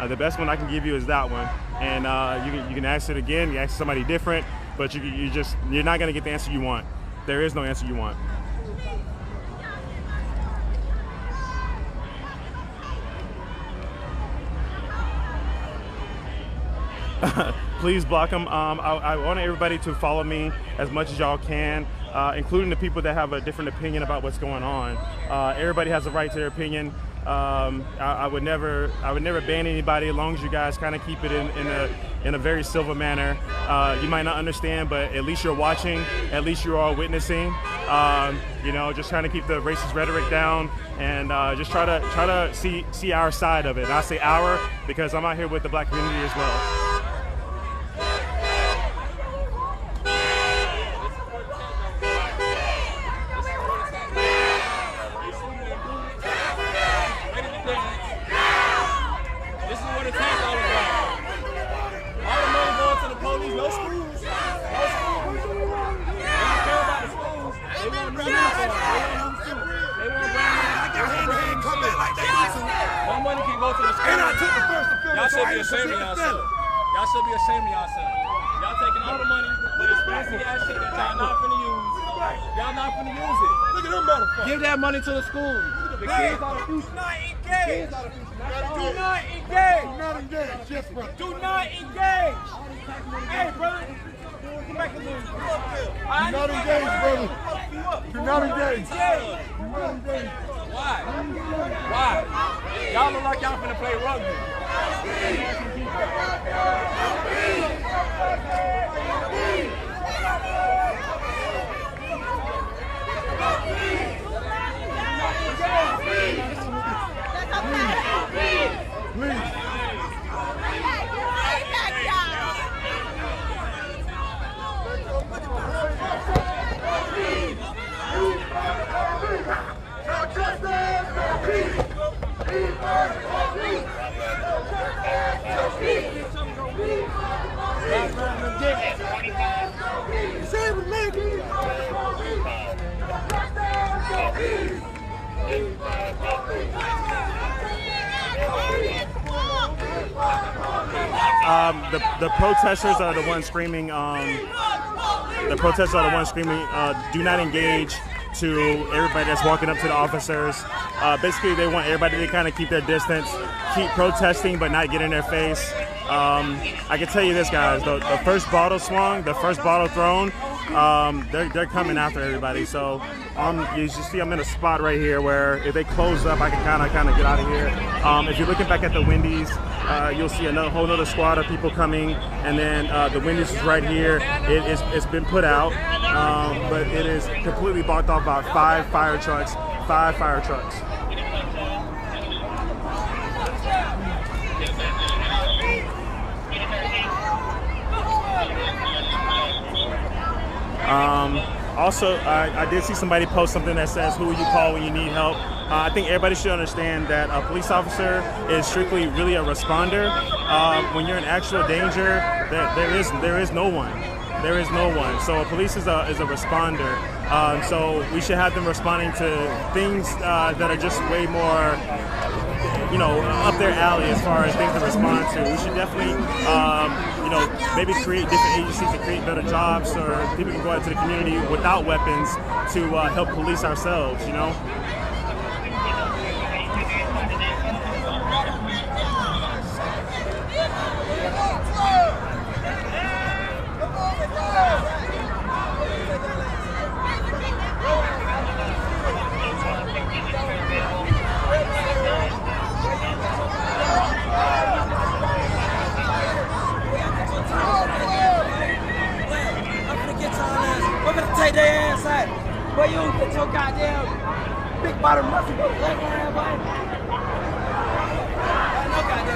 The best one I can give you is that one, and you can ask it again. You ask somebody different, but you're not gonna get the answer you want. There is no answer you want. Please block them. I want everybody to follow me as much as y'all can, including the people that have a different opinion about what's going on. Everybody has a right to their opinion. I would never ban anybody as long as you guys kind of keep it in a very civil manner. You might not understand, but at least you're watching. At least you're all witnessing. Just trying to keep the racist rhetoric down and just try to see our side of it. And I say our because I'm out here with the black community as well. Y'all should be ashamed of yourself. Y'all should be ashamed of yourself. Y'all taking all the money for this fancy ass shit that y'all not finna use. Y'all not finna use it. Look at them motherfuckers. Give that money to the school. The kids are the future. Do not engage. Do not engage. Do not engage. Yes, brother. Do not engage. Hey, brother. Come back and lose. Do not engage, brother. Do not engage. Do not engage. Why? Why? Y'all look like y'all finna play rugby. The protesters are the ones screaming. The protesters are the ones screaming. Do not engage. To everybody that's walking up to the officers. Basically, they want everybody to kind of keep their distance, keep protesting, but not get in their face. I can tell you this, guys. The first bottle swung, the first bottle thrown. They're coming after everybody. So you see, I'm in a spot right here where if they close up, I can kind of get out of here. If you're looking back at the Wendy's, you'll see a whole other squad of people coming, and then the Wendy's is right here. It's been put out, but it is completely blocked off by 5 fire trucks. 5 fire trucks. Also, I did see somebody post something that says, "Who will you call when you need help?" I think everybody should understand that a police officer is strictly really a responder. When you're in actual danger, there is no one. There is no one. So a police is a responder. So we should have them responding to things that are just way more, up their alley as far as things to respond to. We should definitely, maybe create different agencies to create better jobs, or people can go out to the community without weapons to help police ourselves, Take their ass out. Boy, you don't get your goddamn big bottom muscle. No goddamn,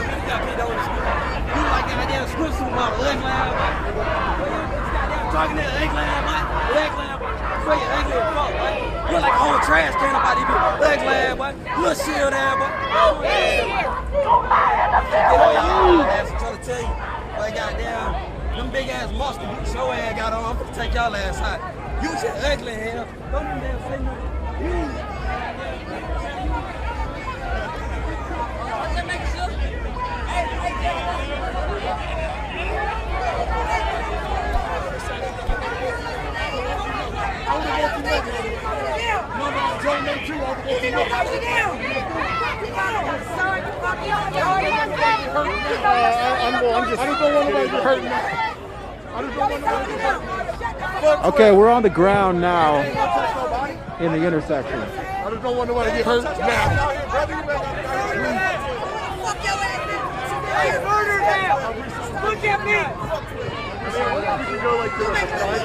you got me those. You like goddamn squid soup about leg lamb. Boy, you goddamn talking that leg lamb, leg lamb. Boy, you ugly as fuck, boy. You like a whole trash can about these leg lamb, boy. Little shield there, boy. I'm trying to tell you, boy, goddamn, them big ass monster boots your ass got on. I'm gonna take y'all ass out. You shit ugly hell. Don't even damn say nothing. You. Hey, Okay, we're on the ground now in the intersection. I just don't want nobody to get hurt now. They murdered him! Look at me!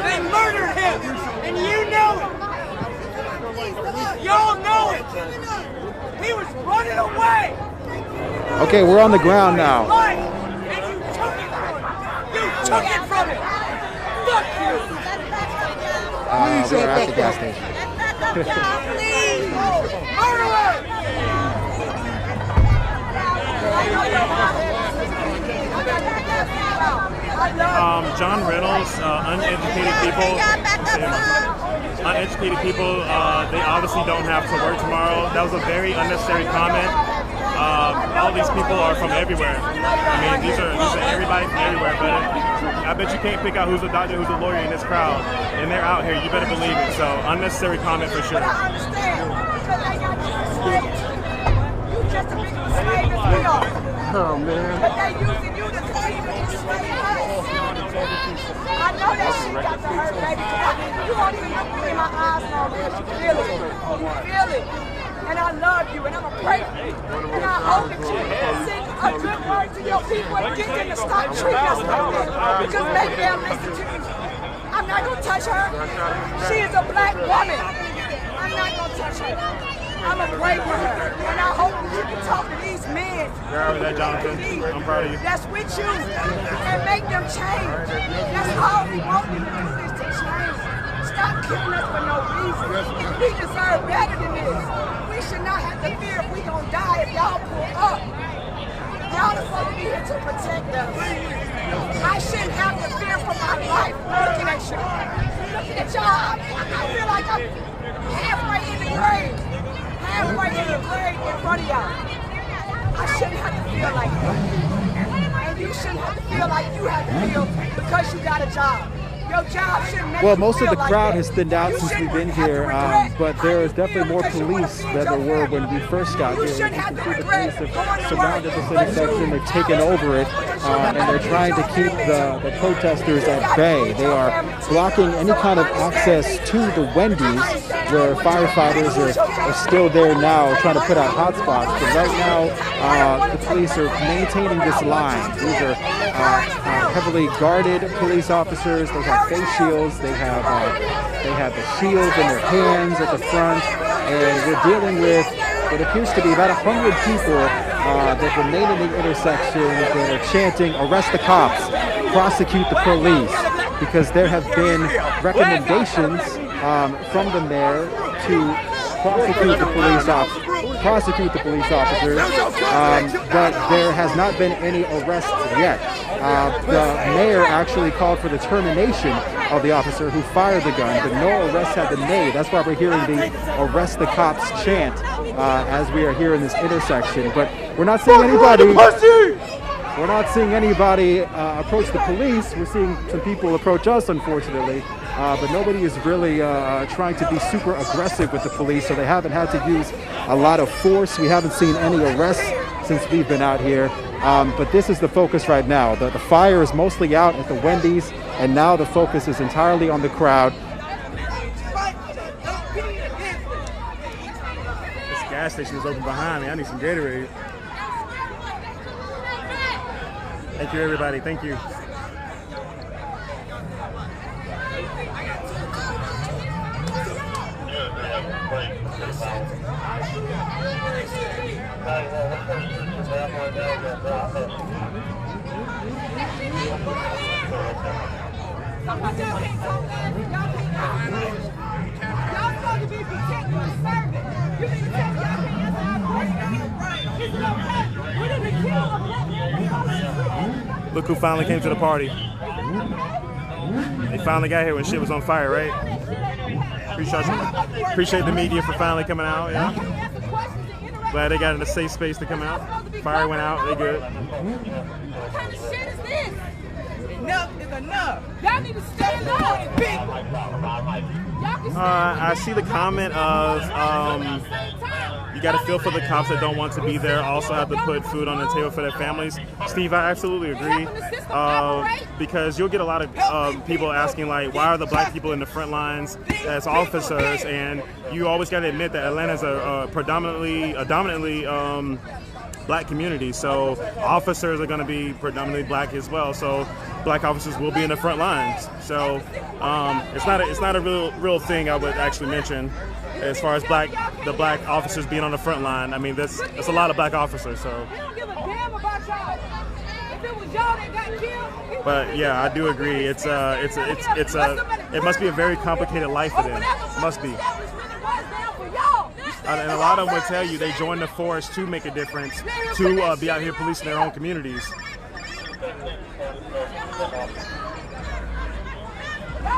They murdered him! And you know it! Y'all know it! He was running away! Okay, we're on the ground now. And you took it from him! You took it from him! Fuck you! We're at the gas station. Murderer! John Reynolds, uneducated people, they obviously don't have to work tomorrow. That was a very unnecessary comment. All these people are from everywhere. I mean, these are everybody from everywhere, but I bet you can't pick out who's a doctor, who's a lawyer in this crowd, and they're out here. You better believe it. So, unnecessary comment for sure. Oh, man. But they using you to slave and enslave us. I know that shit got to hurt, baby. You won't even look me in my eyes no more. You feel it. You feel it. And I love you, and I'm going to pray for you. And I hope that you sing a good word to your people and get them to stop treating us like that. Because maybe they'll listen to you. I'm not going to touch her. She is a black woman. I'm not going to touch her. I'm going to pray for her. And I hope that you can talk to these men. You're that, Jonathan. I'm proud of you. That's with you. And make them change. That's all we want you to do is to change. Stop killing us for no reason. We deserve better than this. We should not have to fear if we gonna die if y'all pull up. Y'all are supposed to be here to protect us. I shouldn't have to fear for my life looking at you. Looking at y'all, I feel like I'm halfway in the grave. Halfway in the grave in front of y'all. I shouldn't have to feel like that. And you shouldn't have to feel like you have to feel because you got a job. Your job shouldn't make Well, you most of feel the like crowd that. has thinned out You since we've shouldn't been have to here, regret but how there you is definitely feel more because you wanna police feed than there your were family. when we first got You here. shouldn't You have can to see the regret police going have to surrounded work, this but intersection. you They've taken over it, and they're trying to keep the protesters at bay. They are blocking any kind of access to the Wendy's, where firefighters are still there now trying to put out hotspots. But right now, the police are maintaining this line. These are heavily guarded police officers. They have face shields. They have the shields in their hands at the front, and we're dealing with what appears to be about 100 people that remain in the intersection that are chanting, "Arrest the cops, prosecute the police," because there have been recommendations from the mayor to prosecute the police officers, but there has not been any arrests yet. The mayor actually called for the termination of the officer who fired the gun, but no arrests have been made. That's why we're hearing the "Arrest the Cops" chant as we are here in this intersection. But we're not seeing anybody. We're not seeing anybody approach the police. We're seeing some people approach us, unfortunately. But nobody is really trying to be super aggressive with the police, so they haven't had to use a lot of force. We haven't seen any arrests since we've been out here. But this is the focus right now. The fire is mostly out at the Wendy's, and now the focus is entirely on the crowd. This gas station is open behind me. I need some Gatorade. Thank you, everybody. Thank you. Look who finally came to the party. They finally got here when shit was on fire, right? Appreciate the media for finally coming out, yeah. Glad they got in a safe space to come out. Fire went out, they good. What kind of shit is this? Enough is enough. Y'all need to stand up. I see the comment of you got to feel for the cops that don't want to be there. Also have to put food on the table for their families. Steve, I absolutely agree, because you'll get a lot of people asking like, why are the black people in the front lines as officers? And you always got to admit that Atlanta's a dominantly black community, so officers are going to be predominantly black as well. So black officers will be in the front lines. So it's not a real thing I would actually mention as far as the black officers being on the front line. I mean, that's a lot of black officers. So. But yeah, I do agree. It must be a very complicated life for them. It must be. And a lot of them would tell you they joined the force to make a difference, to be out here policing their own communities. Y'all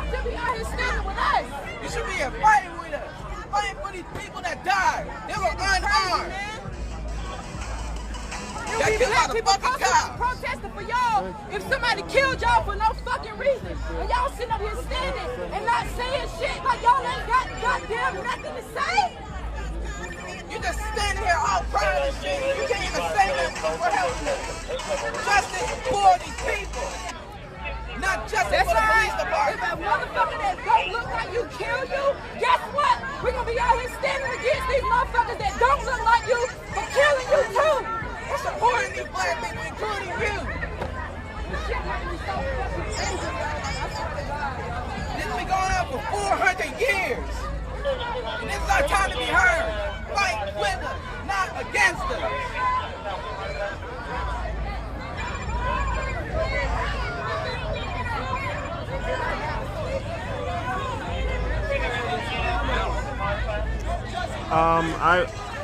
should be out here standing with us. You should be fighting with us. Fighting for these people that died. They were unarmed. Got killed by the fucking cops. Protesting for y'all if somebody killed y'all for no fucking reason. And y'all sitting up here standing and not saying shit like y'all ain't got goddamn nothing to say. You just standing here all proud and shit. You can't even say nothing for help. Justice for these people. Not justice for the police department. If a motherfucker that don't look like you kill you, guess what? We're gonna be out here standing against these motherfuckers that don't look like you for killing you too. We're supporting these black people, including you. This has been going on for 400 years. And this is our time to be heard. Fight with us, not against us.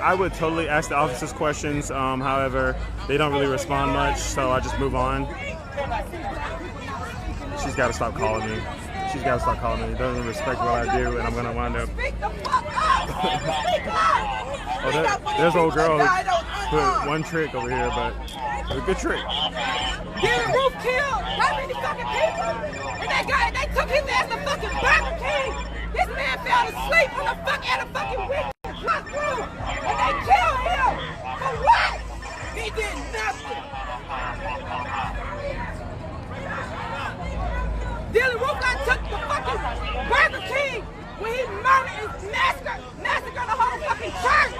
I would totally ask the officers questions. However, they don't really respond much, so I just move on. She's got to stop calling me. She's got to stop calling me. It doesn't respect what I do, and I'm gonna wind up. Oh, there's an old girl who put one trick over here, but a good trick. Dylan Roof killed that many fucking people, and that guy, they took his ass to fucking Burger King. This man fell asleep on the at a fucking weekend room, and they killed him. For what? He did nothing. Dylan Roof got took to fucking Burger King when he murdered and massacred the whole fucking church.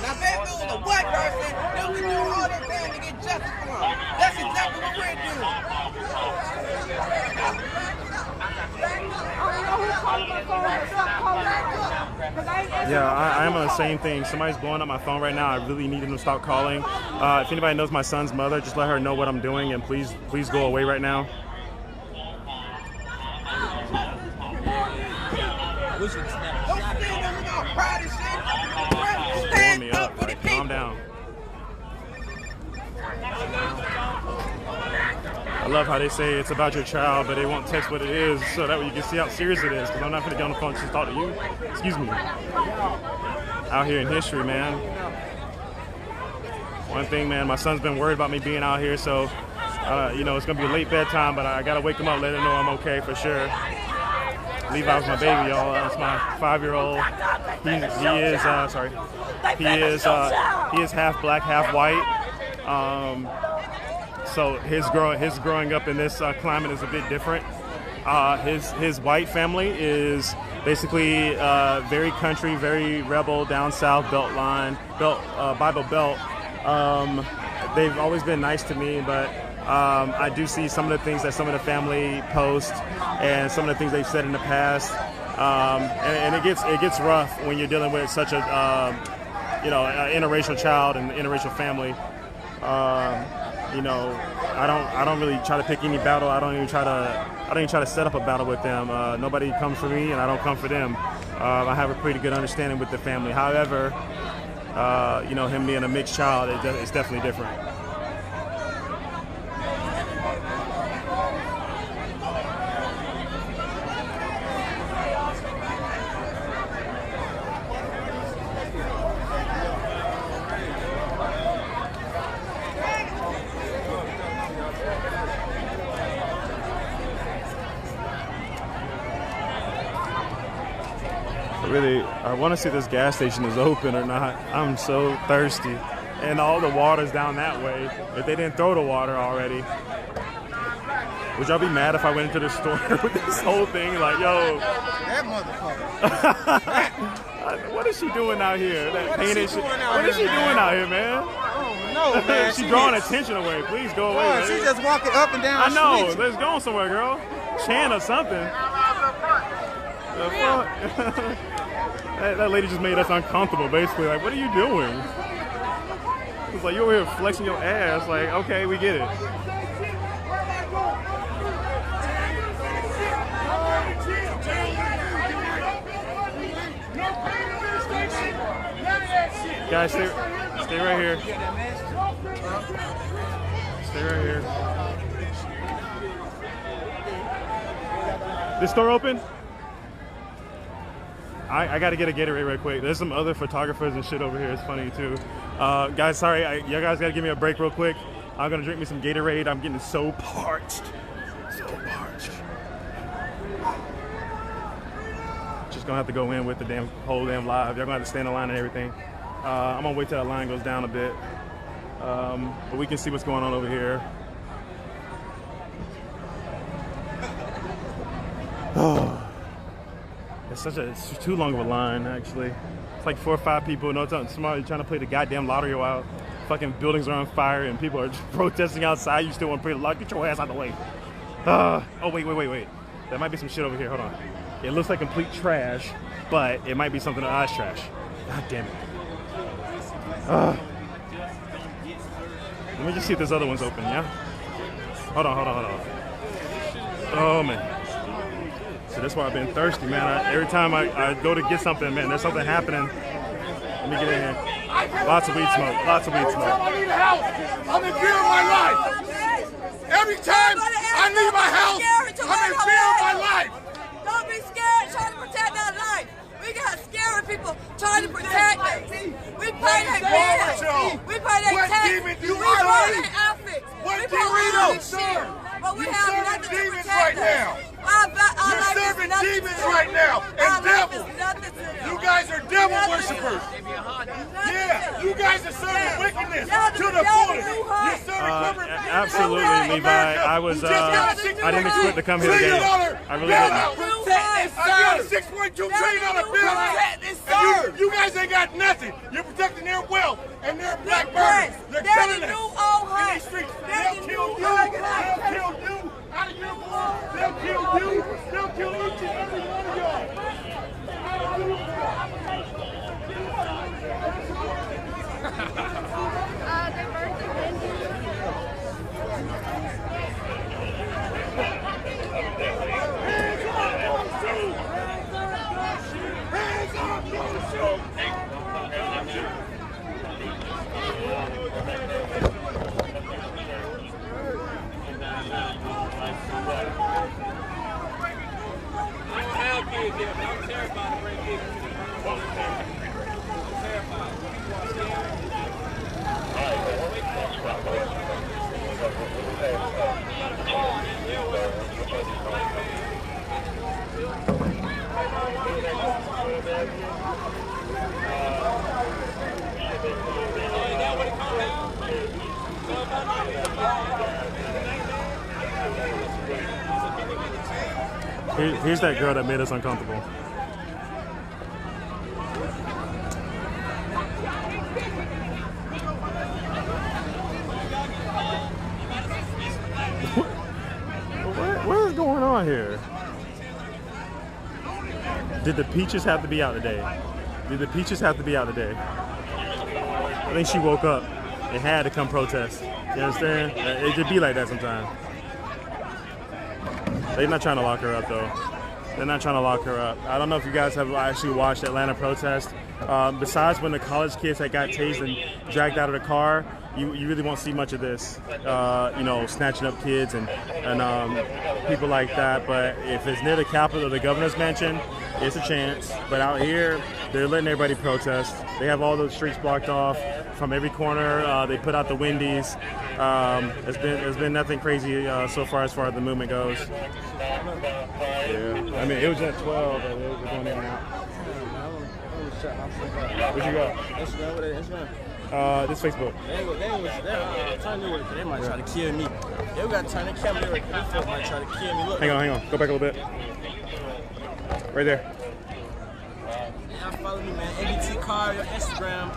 Now, if it was a white person, they'll be doing all their time to get justice for him. That's exactly what we're doing. Yeah, I am on the same thing. Somebody's blowing up my phone right now. I really need them to stop calling. If anybody knows my son's mother, just let her know what I'm doing, and please go away right now. Don't stand up with all pride and shit. Blowing me Stand up. up for the Like, calm people. down. I love how they say it's about your child, but they won't text what it is, so that way you can see how serious it is. Because I'm not going to get on the phone and just talk to you. Excuse me. Out here in history, man. One thing, man, my son's been worried about me being out here, so you know, it's going to be a late bedtime, but I got to wake him up, let him know I'm okay for sure. Levi's my baby, y'all. That's my 5-year-old. He is half black, half white. So his growing up in this climate is a bit different. His white family is basically very country, very rebel, down south, Bible Belt. They've always been nice to me, but I do see some of the things that some of the family post and some of the things they've said in the past, and it gets rough when you're dealing with such a interracial child and interracial family. You know, I don't really try to pick any battle. I don't even try to set up a battle with them. Nobody comes for me, and I don't come for them. I have a pretty good understanding with the family. However, you know, him being a mixed child, it's definitely different. Really, I want to see if this gas station is open or not. I'm so thirsty. And all the water's down that way. If they didn't throw the water already. Would y'all be mad if I went into the store with this whole thing? Like, yo. That motherfucker. What is she doing out here? What is she doing out here, man? No, man. She's drawing attention away. Please go away. Man. She's just walking up and down. I know. Let's go somewhere, girl. Chant or something. The fuck? that lady just made us uncomfortable, basically. Like, what are you doing? It's like, you're over here flexing your ass. Like, okay, we get it. Guys, stay right here. Stay right here. This store open? I got to get a Gatorade real quick. There's some other photographers and shit over here. It's funny too. Guys, sorry. You guys got to give me a break real quick. I'm going to drink me some Gatorade. I'm getting so parched. So parched. Just going to have to go in with the whole damn live. Y'all going to have to stay in the line and everything. I'm going to wait till that line goes down a bit. But we can see what's going on over here. Oh. It's too long of a line, actually. It's like 4 or 5 people. No, somebody trying to play the goddamn lottery out. Fucking buildings are on fire and people are just protesting outside. You still want to play the lottery? Get your ass out of the way. Oh, wait. There might be some shit over here. Hold on. It looks like complete trash, but it might be something that's trash. God damn it. Let me just see if this other one's open, yeah? Hold on. Oh, man. So that's why I've been thirsty, man. Every time I go to get something, man, there's something happening. Let me get in here. Lots of weed smoke. Every time I leave the house, I'm in fear of my life. Every time I leave my house, I'm in fear of my life. Don't be scared, trying to protect our life. We got scary people trying to protect us. We pay their bills. We pay their taxes. We wear their outfits. We pay all this shit. But we have nothing to protect us. You're serving demons right now and devils. You guys are devil worshippers. Yeah, you guys are serving wickedness to the fullest. You're serving corporate. Absolutely, Levi. I didn't expect to come here today. I really didn't. I got a $6.2 trillion bill. And you guys ain't got nothing. You're protecting their wealth and their black birds. They're killing us in these streets. They'll kill you. They'll kill you. Out of your blood. They'll kill you. They'll kill each and every one of y'all. Here's that girl that made us uncomfortable. What is going on here? Did the peaches have to be out today? I think she woke up and had to come protest. You understand? It could be like that sometimes. They're not trying to lock her up, though. They're not trying to lock her up. I don't know if you guys have actually watched Atlanta protest. Besides when the college kids that got tased and dragged out of the car, you really won't see much of this. You know, snatching up kids and people like that. But if it's near the Capitol or the governor's mansion, it's a chance. But out here, they're letting everybody protest. They have all those streets blocked off from every corner. They put out the Wendy's. It's been nothing crazy so far as the movement goes. Yeah, I mean it was at 12, but we're going in and out. What you got? Instagram, what is Instagram? This Facebook. They might try to kill me. They got to turn the camera there. These folks might try to kill me. Look. Hang on. Go back a little bit. Right there. Y'all follow me, man. NBT Car, your Instagram.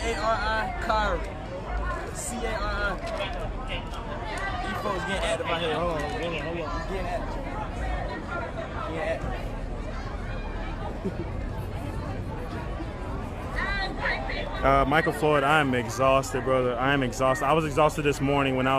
NBTCARI Car. C-A-R-I. These folks getting active out here. Hold on. Getting active. Michael Floyd, I am exhausted, brother. I am exhausted. I was exhausted this morning when I was